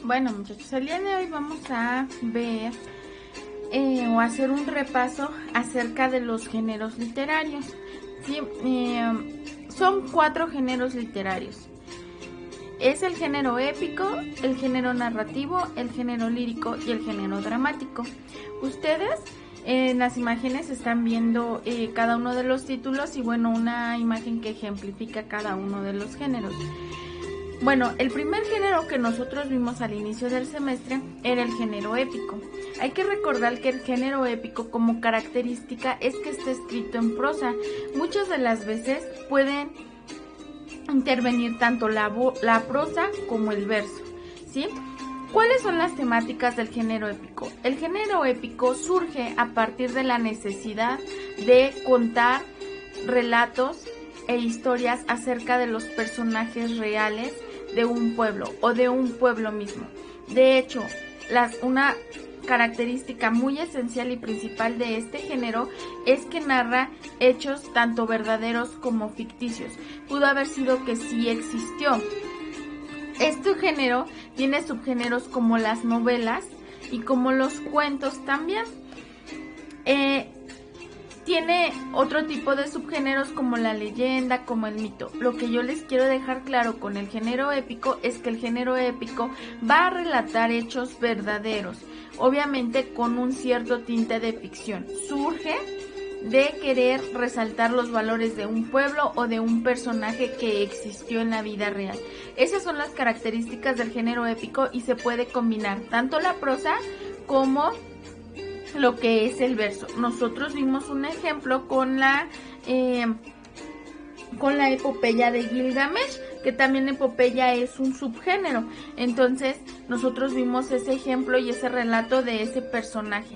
Bueno, muchachos, el día de hoy vamos a ver o hacer un repaso acerca de los géneros literarios. ¿Sí? Son 4 géneros literarios. Es el género épico, el género narrativo, el género lírico y el género dramático. Ustedes en las imágenes están viendo cada uno de los títulos y bueno, una imagen que ejemplifica cada uno de los géneros. Bueno, el primer género que nosotros vimos al inicio del semestre era el género épico. Hay que recordar que el género épico como característica es que está escrito en prosa. Muchas de las veces pueden intervenir tanto la prosa como el verso, ¿sí? ¿Cuáles son las temáticas del género épico? El género épico surge a partir de la necesidad de contar relatos e historias acerca de los personajes reales de un pueblo o de un pueblo mismo. De hecho, una característica muy esencial y principal de este género es que narra hechos tanto verdaderos como ficticios. Pudo haber sido que sí existió. Este género tiene subgéneros como las novelas y como los cuentos también. Tiene otro tipo de subgéneros como la leyenda, como el mito. Lo que yo les quiero dejar claro con el género épico es que el género épico va a relatar hechos verdaderos, obviamente con un cierto tinte de ficción. Surge de querer resaltar los valores de un pueblo o de un personaje que existió en la vida real. Esas son las características del género épico y se puede combinar tanto la prosa como lo que es el verso. Nosotros vimos un ejemplo con la epopeya de Gilgamesh, que también epopeya es un subgénero. Entonces nosotros vimos ese ejemplo y ese relato de ese personaje.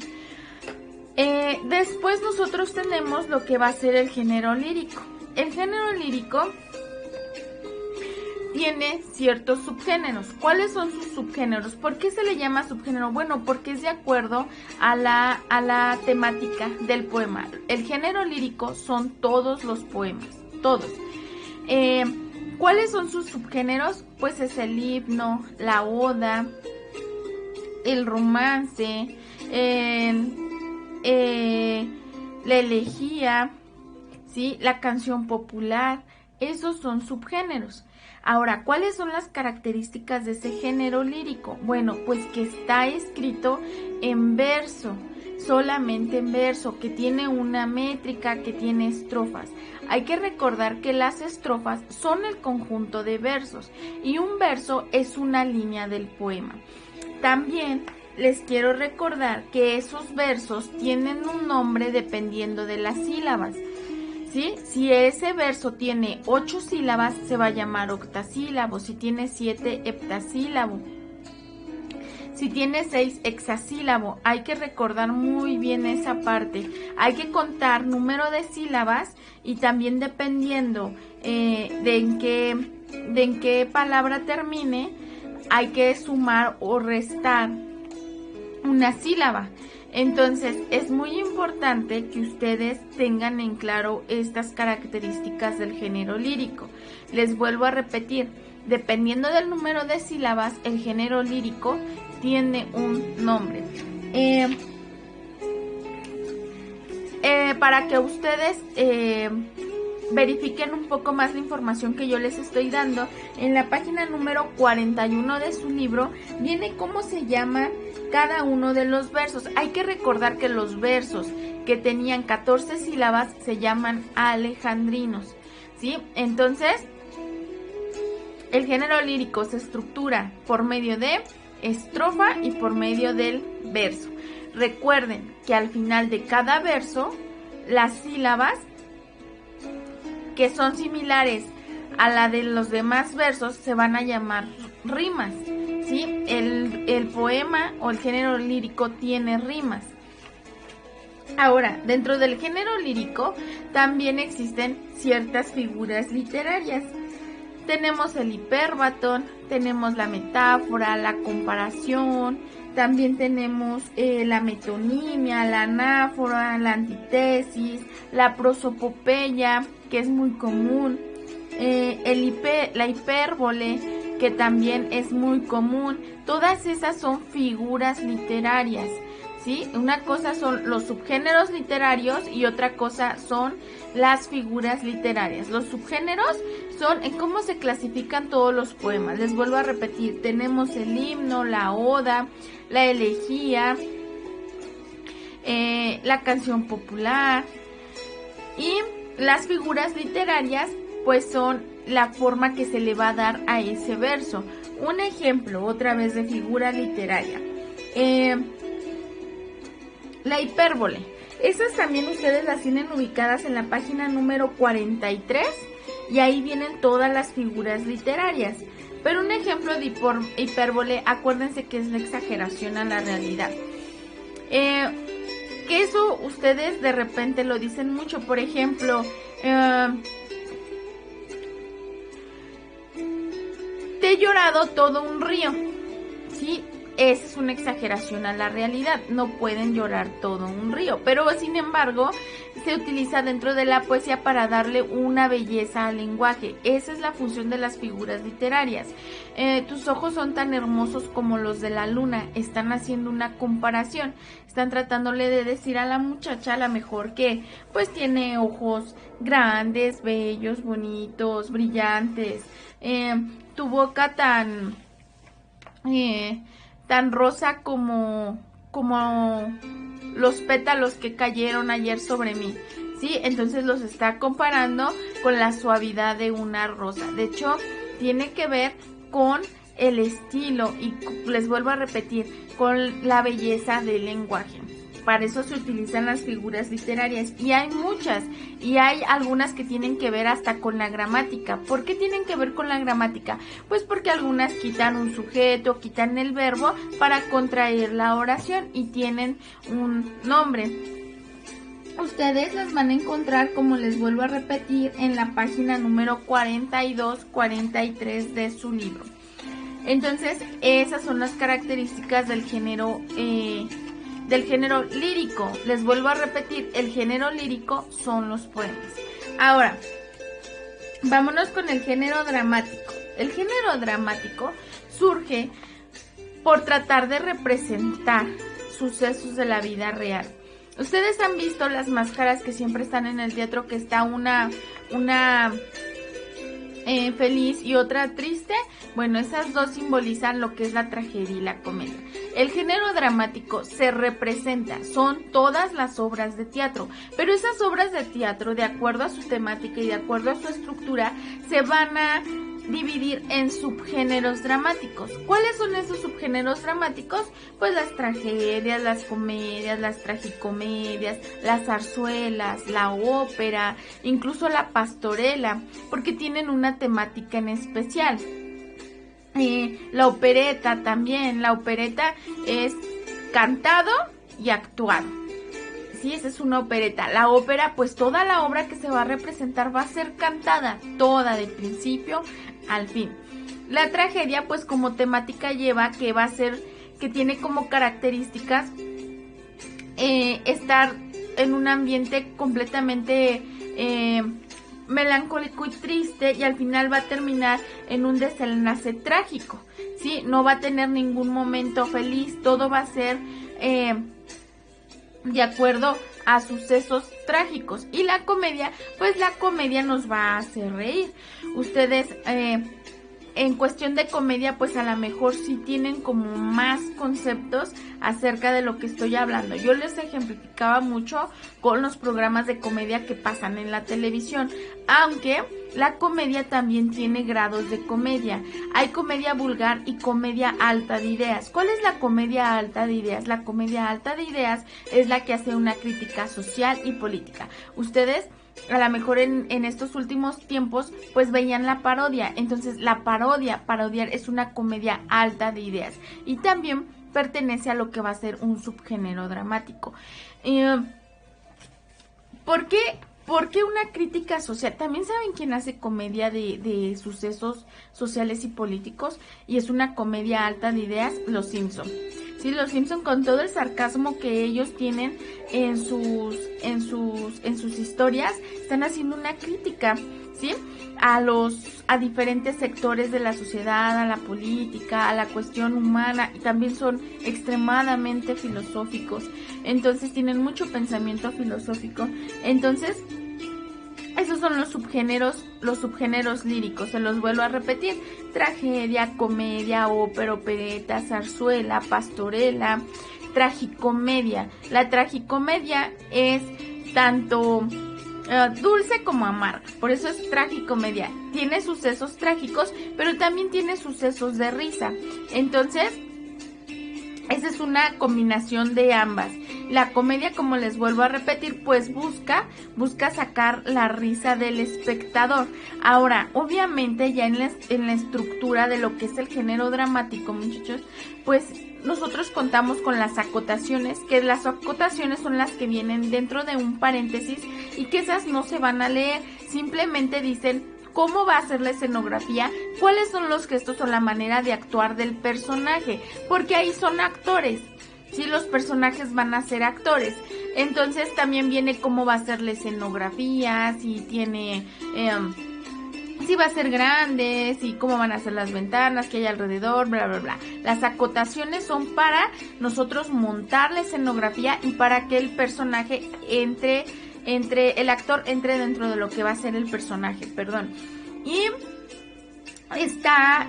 Después nosotros tenemos lo que va a ser el género lírico. El género lírico tiene ciertos subgéneros. ¿Cuáles son sus subgéneros? ¿Por qué se le llama subgénero? Bueno, porque es de acuerdo a la temática del poema. El género lírico son todos los poemas, todos. ¿Cuáles son sus subgéneros? Pues es el himno, la oda, el romance, la elegía, ¿sí? La canción popular. Esos son subgéneros. Ahora, ¿cuáles son las características de ese género lírico? Bueno, pues que está escrito en verso, solamente en verso, que tiene una métrica, que tiene estrofas. Hay que recordar que las estrofas son el conjunto de versos y un verso es una línea del poema. También les quiero recordar que esos versos tienen un nombre dependiendo de las sílabas. ¿Sí? Si ese verso tiene 8 sílabas, se va a llamar octasílabo. Si tiene 7, heptasílabo. Si tiene 6, hexasílabo. Hay que recordar muy bien esa parte. Hay que contar número de sílabas y también dependiendo de en qué palabra termine, hay que sumar o restar una sílaba. Entonces es muy importante que ustedes tengan en claro estas características del género lírico. Les vuelvo a repetir, dependiendo del número de sílabas, el género lírico tiene un nombre. Para que ustedes verifiquen un poco más la información que yo les estoy dando, en la página número 41 de su libro viene cómo se llama cada uno de los versos. Hay que recordar que los versos que tenían 14 sílabas se llaman alejandrinos, ¿sí? Entonces, el género lírico se estructura por medio de estrofa y por medio del verso. Recuerden que al final de cada verso, las sílabas que son similares a la de los demás versos se van a llamar rimas, ¿sí? El poema o el género lírico tiene rimas. Ahora, dentro del género lírico también existen ciertas figuras literarias. Tenemos el hipérbaton, tenemos la metáfora, la comparación, también tenemos la metonimia, la anáfora, la antítesis, la prosopopeya, que es muy común, la hipérbole, que también es muy común. Todas esas son figuras literarias, ¿sí? Una cosa son los subgéneros literarios y otra cosa son las figuras literarias. Los subgéneros son en cómo se clasifican todos los poemas. Les vuelvo a repetir, tenemos el himno, la oda, la elegía, la canción popular, y las figuras literarias pues son la forma que se le va a dar a ese verso. Un ejemplo otra vez de figura literaria, la hipérbole. Esas también ustedes las tienen ubicadas en la página número 43 y ahí vienen todas las figuras literarias. Pero un ejemplo de hipérbole, acuérdense que es la exageración a la realidad. Que eso ustedes de repente lo dicen mucho. Por ejemplo, te he llorado todo un río, ¿sí? Esa es una exageración a la realidad. No pueden llorar todo un río, pero sin embargo se utiliza dentro de la poesía para darle una belleza al lenguaje. Esa es la función de las figuras literarias. Tus ojos son tan hermosos como los de la luna. Están haciendo una comparación. Están tratándole de decir a la muchacha a lo mejor que pues tiene ojos grandes, bellos, bonitos, brillantes. Tu boca tan rosa como los pétalos que cayeron ayer sobre mí, ¿sí? Entonces los está comparando con la suavidad de una rosa. De hecho, tiene que ver con el estilo y les vuelvo a repetir, con la belleza del lenguaje. Para eso se utilizan las figuras literarias y hay muchas, y hay algunas que tienen que ver hasta con la gramática. ¿Por qué tienen que ver con la gramática? Pues porque algunas quitan un sujeto, quitan el verbo para contraer la oración y tienen un nombre. Ustedes las van a encontrar, como les vuelvo a repetir, en la página número 42-43 de su libro. Entonces, esas son las características del género lírico. Les vuelvo a repetir, el género lírico son los poemas. Ahora, vámonos con el género dramático. El género dramático surge por tratar de representar sucesos de la vida real. Ustedes han visto las máscaras que siempre están en el teatro, que está una feliz y otra triste. Bueno, esas dos simbolizan lo que es la tragedia y la comedia. El género dramático se representa, son todas las obras de teatro, pero esas obras de teatro, de acuerdo a su temática y de acuerdo a su estructura, se van a dividir en subgéneros dramáticos. ¿Cuáles son esos subgéneros dramáticos? Pues las tragedias, las comedias, las tragicomedias, las zarzuelas, la ópera, incluso la pastorela, porque tienen una temática en especial. La opereta también. La opereta es cantado y actuado. Sí, esa es una opereta. La ópera, pues toda la obra que se va a representar va a ser cantada, toda de principio al fin. La tragedia, pues como temática lleva que va a ser, que tiene como características estar en un ambiente completamente melancólico y triste, y al final va a terminar en un desenlace trágico, ¿sí? No va a tener ningún momento feliz, todo va a ser de acuerdo a sucesos trágicos. Y la comedia, pues la comedia nos va a hacer reír. Ustedes en cuestión de comedia, pues a lo mejor sí tienen como más conceptos acerca de lo que estoy hablando. Yo les ejemplificaba mucho con los programas de comedia que pasan en la televisión, aunque la comedia también tiene grados de comedia. Hay comedia vulgar y comedia alta de ideas. ¿Cuál es la comedia alta de ideas? La comedia alta de ideas es la que hace una crítica social y política. Ustedes a lo mejor en estos últimos tiempos pues veían la parodia. Entonces la parodiar es una comedia alta de ideas y también pertenece a lo que va a ser un subgénero dramático. ¿Por qué una crítica social? También saben quién hace comedia de sucesos sociales y políticos y es una comedia alta de ideas. Los Simpson. Sí, los Simpson, con todo el sarcasmo que ellos tienen en sus historias, están haciendo una crítica ¿sí? A diferentes sectores de la sociedad, a la política, a la cuestión humana, y también son extremadamente filosóficos. Entonces tienen mucho pensamiento filosófico. Entonces, esos son los subgéneros líricos, se los vuelvo a repetir: tragedia, comedia, ópera, opereta, zarzuela, pastorela, tragicomedia. La tragicomedia es tanto dulce como amarga, por eso es tragicomedia. Tiene sucesos trágicos, pero también tiene sucesos de risa. Entonces, esa es una combinación de ambas. La comedia, como les vuelvo a repetir, pues busca sacar la risa del espectador. Ahora, obviamente ya en la estructura de lo que es el género dramático, muchachos, pues nosotros contamos con las acotaciones, que las acotaciones son las que vienen dentro de un paréntesis y que esas no se van a leer, simplemente dicen cómo va a ser la escenografía, cuáles son los gestos o la manera de actuar del personaje, porque ahí son actores, ¿sí? Los personajes van a ser actores. Entonces también viene cómo va a ser la escenografía, si tiene, si va a ser grande, si cómo van a ser las ventanas que hay alrededor, bla, bla, bla. Las acotaciones son para nosotros montar la escenografía y para que el personaje el actor entre dentro de lo que va a ser el personaje, perdón. Y está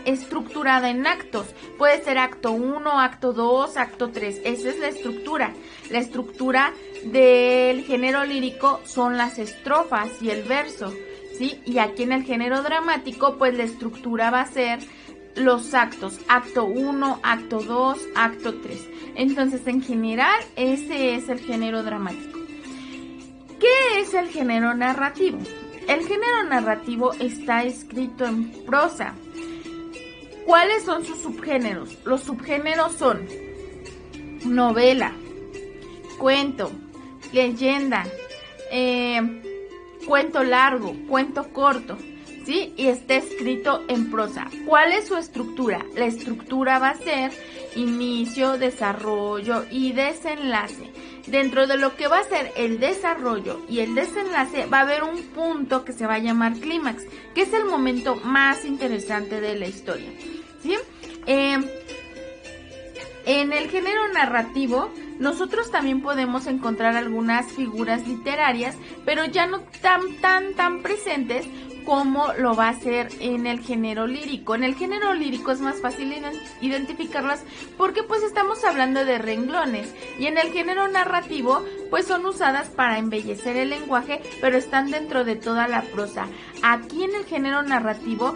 estructurada en actos. Puede ser acto 1, acto 2, acto 3. Esa es la estructura. La estructura del género lírico son las estrofas y el verso, ¿sí? Y aquí en el género dramático, pues la estructura va a ser los actos, acto 1, acto 2, acto 3. Entonces, en general, ese es el género dramático. ¿Qué es el género narrativo? El género narrativo está escrito en prosa. ¿Cuáles son sus subgéneros? Los subgéneros son novela, cuento, leyenda, cuento largo, cuento corto, ¿sí? Y está escrito en prosa. ¿Cuál es su estructura? La estructura va a ser inicio, desarrollo y desenlace. Dentro de lo que va a ser el desarrollo y el desenlace va a haber un punto que se va a llamar clímax, que es el momento más interesante de la historia, ¿sí? En el género narrativo nosotros también podemos encontrar algunas figuras literarias, pero ya no tan presentes como lo va a ser en el género lírico. En el género lírico es más fácil identificarlas porque pues estamos hablando de renglones, y en el género narrativo pues son usadas para embellecer el lenguaje, pero están dentro de toda la prosa. Aquí en el género narrativo,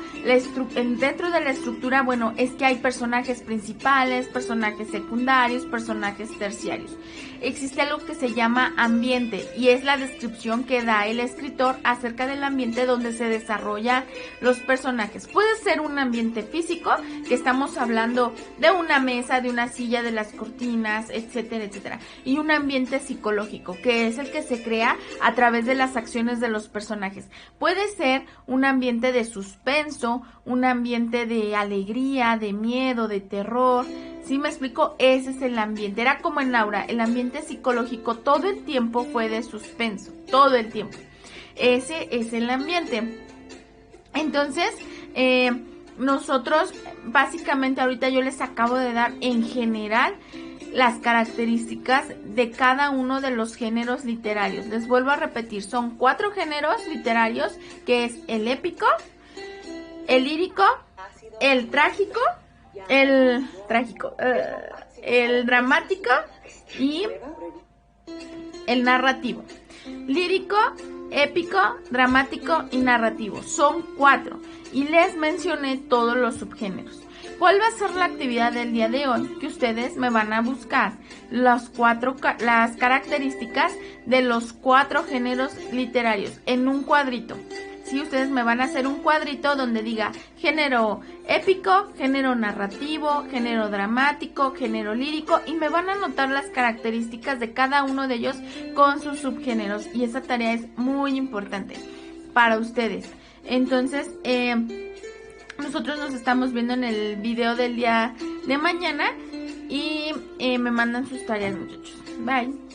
dentro de la estructura, bueno, es que hay personajes principales, personajes secundarios, personajes terciarios. Existe algo que se llama ambiente, y es la descripción que da el escritor acerca del ambiente donde se desarrollan los personajes. Puede ser un ambiente físico, que estamos hablando de una mesa, de una silla, de las cortinas, etcétera, etcétera. Y un ambiente psicológico, que es el que se crea a través de las acciones de los personajes. Puede ser un ambiente de suspenso, un ambiente de alegría, de miedo, de terror. ¿Sí me explico? Ese es el ambiente. Era como en Laura, el ambiente psicológico todo el tiempo fue de suspenso, todo el tiempo. Ese es el ambiente. Entonces, nosotros básicamente ahorita yo les acabo de dar en general las características de cada uno de los géneros literarios. Les vuelvo a repetir, son 4 géneros literarios, que es el épico, el lírico, el dramático y el narrativo. Lírico, épico, dramático y narrativo. Son 4 y les mencioné todos los subgéneros. ¿Cuál va a ser la actividad del día de hoy? Que ustedes me van a buscar las características de los 4 géneros literarios en un cuadrito. Sí, ustedes me van a hacer un cuadrito donde diga género épico, género narrativo, género dramático, género lírico, y me van a anotar las características de cada uno de ellos con sus subgéneros, y esa tarea es muy importante para ustedes. Entonces, nosotros nos estamos viendo en el video del día de mañana y me mandan sus tareas, muchachos. Bye.